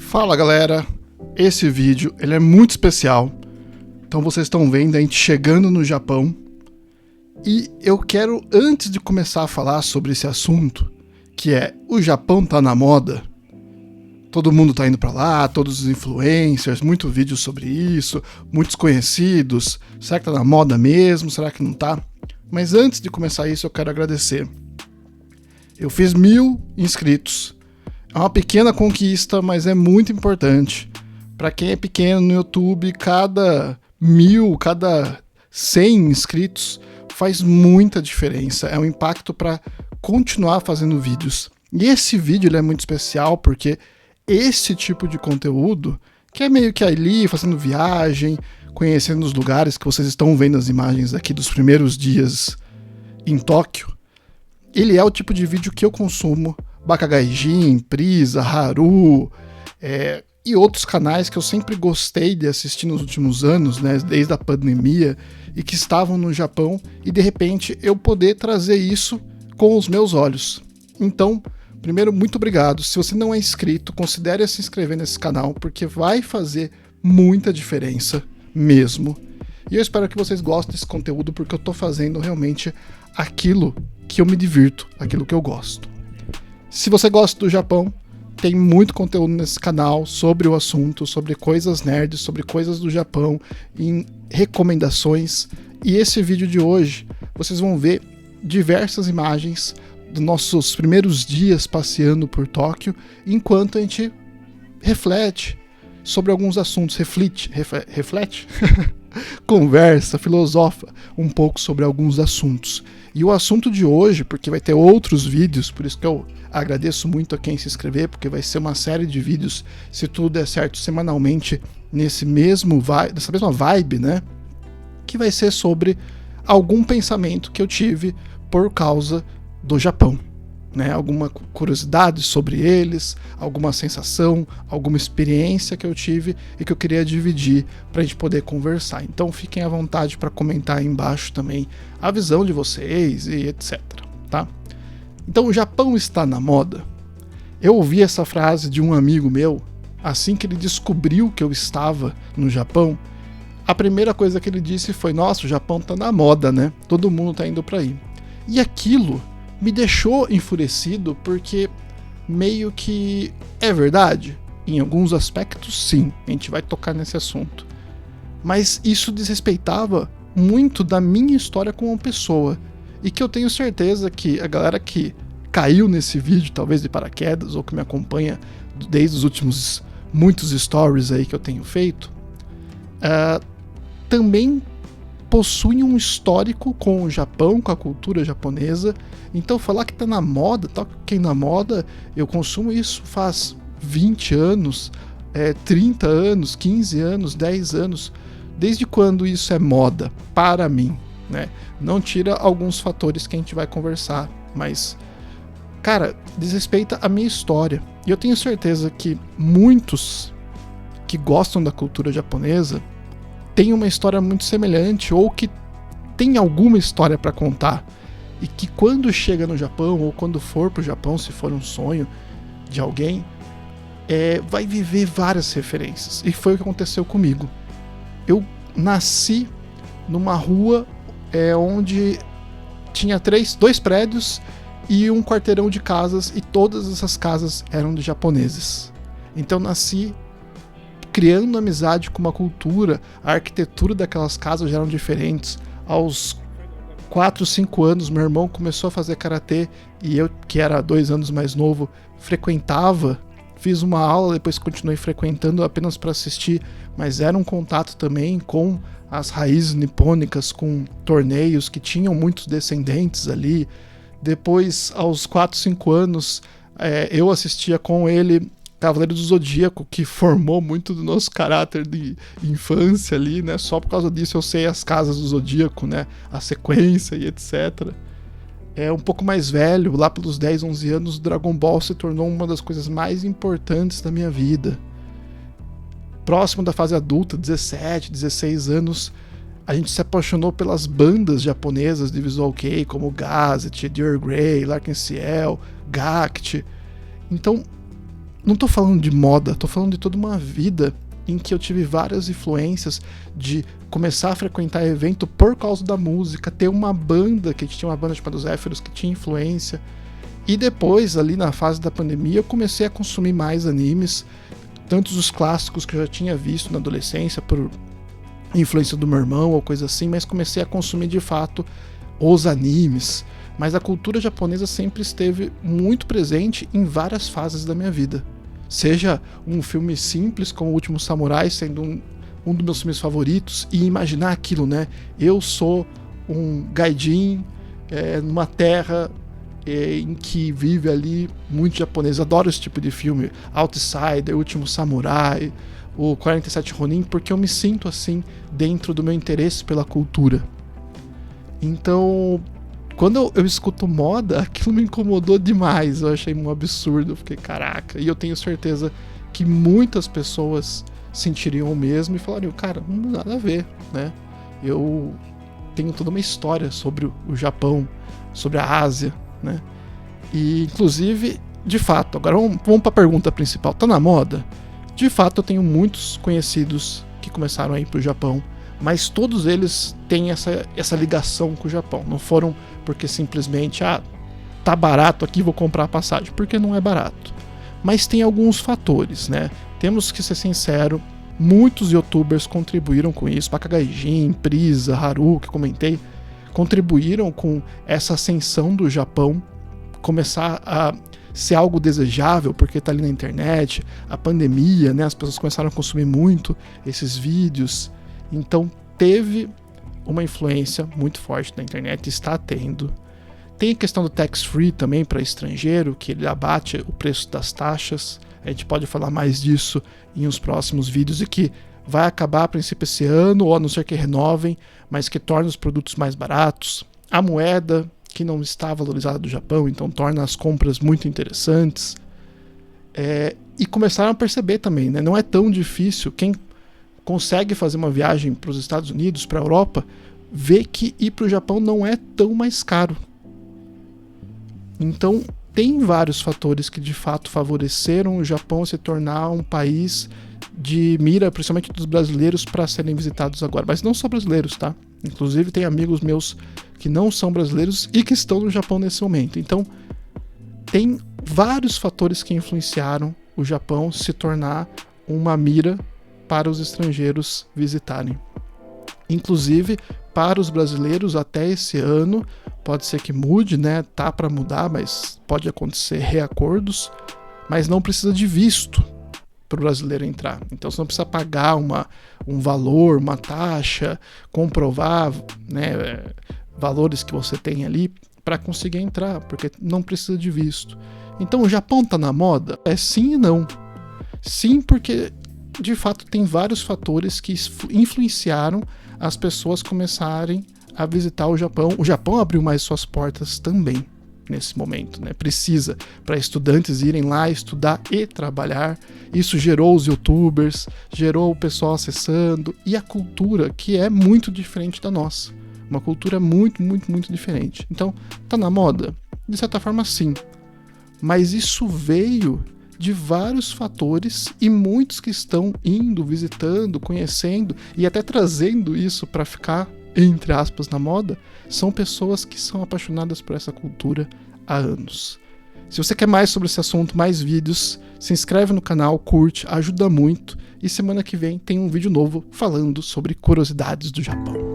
Fala galera, esse vídeo ele é muito especial, então vocês estão vendo a gente chegando no Japão e eu quero, antes de começar a falar sobre esse assunto, que é o Japão tá na moda, todo mundo tá indo pra lá, todos os influencers, muito vídeo sobre isso, muitos conhecidos, será que tá na moda mesmo, será que não tá? Mas antes de começar isso eu quero agradecer, eu fiz 1000 inscritos. É uma pequena conquista, mas é muito importante. Para quem é pequeno no YouTube, cada 1000, cada 100 inscritos faz muita diferença. É um impacto para continuar fazendo vídeos. E esse vídeo ele é muito especial porque esse tipo de conteúdo, que é meio que ali fazendo viagem, conhecendo os lugares que vocês estão vendo as imagens aqui dos primeiros dias em Tóquio, ele é o tipo de vídeo que eu consumo. Bakagaijin, Prisa, Haru e outros canais que eu sempre gostei de assistir nos últimos anos, né, desde a pandemia, e que estavam no Japão, e de repente eu poder trazer isso com os meus olhos. Então, primeiro, muito obrigado. Se você não é inscrito, considere se inscrever nesse canal, porque vai fazer muita diferença mesmo. E eu espero que vocês gostem desse conteúdo, porque eu tô fazendo realmente aquilo que eu me divirto, aquilo que eu gosto. Se você gosta do Japão, tem muito conteúdo nesse canal sobre o assunto, sobre coisas nerds, sobre coisas do Japão, em recomendações. E esse vídeo de hoje, vocês vão ver diversas imagens dos nossos primeiros dias passeando por Tóquio, enquanto a gente reflete sobre alguns assuntos, reflete? Conversa, filosofa um pouco sobre alguns assuntos. E o assunto de hoje, porque vai ter outros vídeos, por isso que eu agradeço muito a quem se inscrever, porque vai ser uma série de vídeos, se tudo der certo, semanalmente, nessa mesma vibe, né? Que vai ser sobre algum pensamento que eu tive por causa do Japão. Né, alguma curiosidade sobre eles, alguma sensação, alguma experiência que eu tive e que eu queria dividir para a gente poder conversar. Então fiquem à vontade para comentar aí embaixo também a visão de vocês e etc. Tá? Então o Japão está na moda. Eu ouvi essa frase de um amigo meu assim que ele descobriu que eu estava no Japão. A primeira coisa que ele disse foi: nossa, o Japão está na moda, né? Todo mundo está indo para aí. E aquilo me deixou enfurecido porque meio que é verdade. Em alguns aspectos, sim, a gente vai tocar nesse assunto. Mas isso desrespeitava muito da minha história como pessoa. E que eu tenho certeza que a galera que caiu nesse vídeo, talvez de paraquedas, ou que me acompanha desde os últimos muitos stories aí que eu tenho feito, também possuem um histórico com o Japão, com a cultura japonesa. Então falar que tá na moda, tá quem na moda, eu consumo isso faz 20 anos, 30 anos, 15 anos, 10 anos. Desde quando isso é moda para mim, né? Não tira alguns fatores que a gente vai conversar, mas, cara, desrespeita a minha história. E eu tenho certeza que muitos que gostam da cultura japonesa tem uma história muito semelhante ou que tem alguma história para contar e que quando chega no Japão ou quando for pro Japão, se for um sonho de alguém, vai viver várias referências. E foi o que aconteceu comigo. Eu nasci numa rua onde tinha dois prédios e um quarteirão de casas, e todas essas casas eram de japoneses. Então nasci criando amizade com uma cultura, a arquitetura daquelas casas já eram diferentes. Aos 4, 5 anos, meu irmão começou a fazer karatê e eu, que era 2 anos mais novo, frequentava, fiz uma aula, depois continuei frequentando apenas para assistir, mas era um contato também com as raízes nipônicas, com torneios que tinham muitos descendentes ali. Depois, aos 4, 5 anos, eu assistia com ele Cavaleiro do Zodíaco, que formou muito do nosso caráter de infância ali, né? Só por causa disso eu sei as casas do Zodíaco, né? A sequência e etc. Um pouco mais velho, lá pelos 10, 11 anos, o Dragon Ball se tornou uma das coisas mais importantes da minha vida. Próximo da fase adulta, 17, 16 anos, a gente se apaixonou pelas bandas japonesas de Visual Kei, como Gazette, Dear Grey, Larkin Ciel, Gact. Então, não tô falando de moda, tô falando de toda uma vida em que eu tive várias influências de começar a frequentar evento por causa da música, ter uma banda, que tinha uma banda chamada Os Zéfiros, que tinha influência. E depois, ali na fase da pandemia, eu comecei a consumir mais animes, tantos os clássicos que eu já tinha visto na adolescência, por influência do meu irmão ou coisa assim, mas comecei a consumir de fato os animes. Mas a cultura japonesa sempre esteve muito presente em várias fases da minha vida. Seja um filme simples como O Último Samurai, sendo um dos meus filmes favoritos, e imaginar aquilo, né? Eu sou um gaijin numa terra em que vive ali muito japonês. Adoro esse tipo de filme. Outsider, O Último Samurai, o 47 Ronin, porque eu me sinto assim dentro do meu interesse pela cultura. Então, quando eu escuto moda, aquilo me incomodou demais. Eu achei um absurdo. Eu fiquei, caraca. E eu tenho certeza que muitas pessoas sentiriam o mesmo e falariam, cara, não tem nada a ver, né? Eu tenho toda uma história sobre o Japão, sobre a Ásia, né? E, inclusive, de fato, agora vamos para a pergunta principal. Tá na moda? De fato, eu tenho muitos conhecidos que começaram a ir pro Japão, mas todos eles têm essa ligação com o Japão. Não foram porque simplesmente, tá barato aqui, vou comprar a passagem, porque não é barato. Mas tem alguns fatores, né? Temos que ser sinceros, muitos youtubers contribuíram com isso. Pakagaijin, Prisa, Haru, que comentei, contribuíram com essa ascensão do Japão, começar a ser algo desejável, porque tá ali na internet, a pandemia, né? As pessoas começaram a consumir muito esses vídeos. Então teve uma influência muito forte na internet, está tendo. Tem a questão do tax free também para estrangeiro, que ele abate o preço das taxas. A gente pode falar mais disso em uns próximos vídeos, e que vai acabar a princípio esse ano, ou a não ser que renovem, mas que torna os produtos mais baratos. A moeda, que não está valorizada do Japão, então torna as compras muito interessantes. E começaram a perceber também, né? Não é tão difícil. Quem consegue fazer uma viagem para os Estados Unidos, para a Europa, vê que ir para o Japão não é tão mais caro. Então, tem vários fatores que de fato favoreceram o Japão se tornar um país de mira, principalmente dos brasileiros, para serem visitados agora. Mas não só brasileiros, tá? Inclusive tem amigos meus que não são brasileiros e que estão no Japão nesse momento. Então, tem vários fatores que influenciaram o Japão se tornar uma mira para os estrangeiros visitarem. Inclusive, para os brasileiros, até esse ano, pode ser que mude, né? Tá para mudar, mas pode acontecer reacordos, mas não precisa de visto para o brasileiro entrar. Então você não precisa pagar um valor, uma taxa, comprovar, né, valores que você tem ali para conseguir entrar, porque não precisa de visto. Então o Japão tá na moda? Sim e não. Sim, porque de fato tem vários fatores que influenciaram as pessoas começarem a visitar o Japão. O Japão abriu mais suas portas também nesse momento, né? Precisa, para estudantes irem lá estudar e trabalhar. Isso gerou os youtubers, gerou o pessoal acessando, e a cultura, que é muito diferente da nossa. Uma cultura muito, muito, muito diferente. Então, tá na moda? De certa forma, sim. Mas isso veio de vários fatores, e muitos que estão indo, visitando, conhecendo e até trazendo isso para ficar, entre aspas, na moda, são pessoas que são apaixonadas por essa cultura há anos. Se você quer mais sobre esse assunto, mais vídeos, se inscreve no canal, curte, ajuda muito, e semana que vem tem um vídeo novo falando sobre curiosidades do Japão.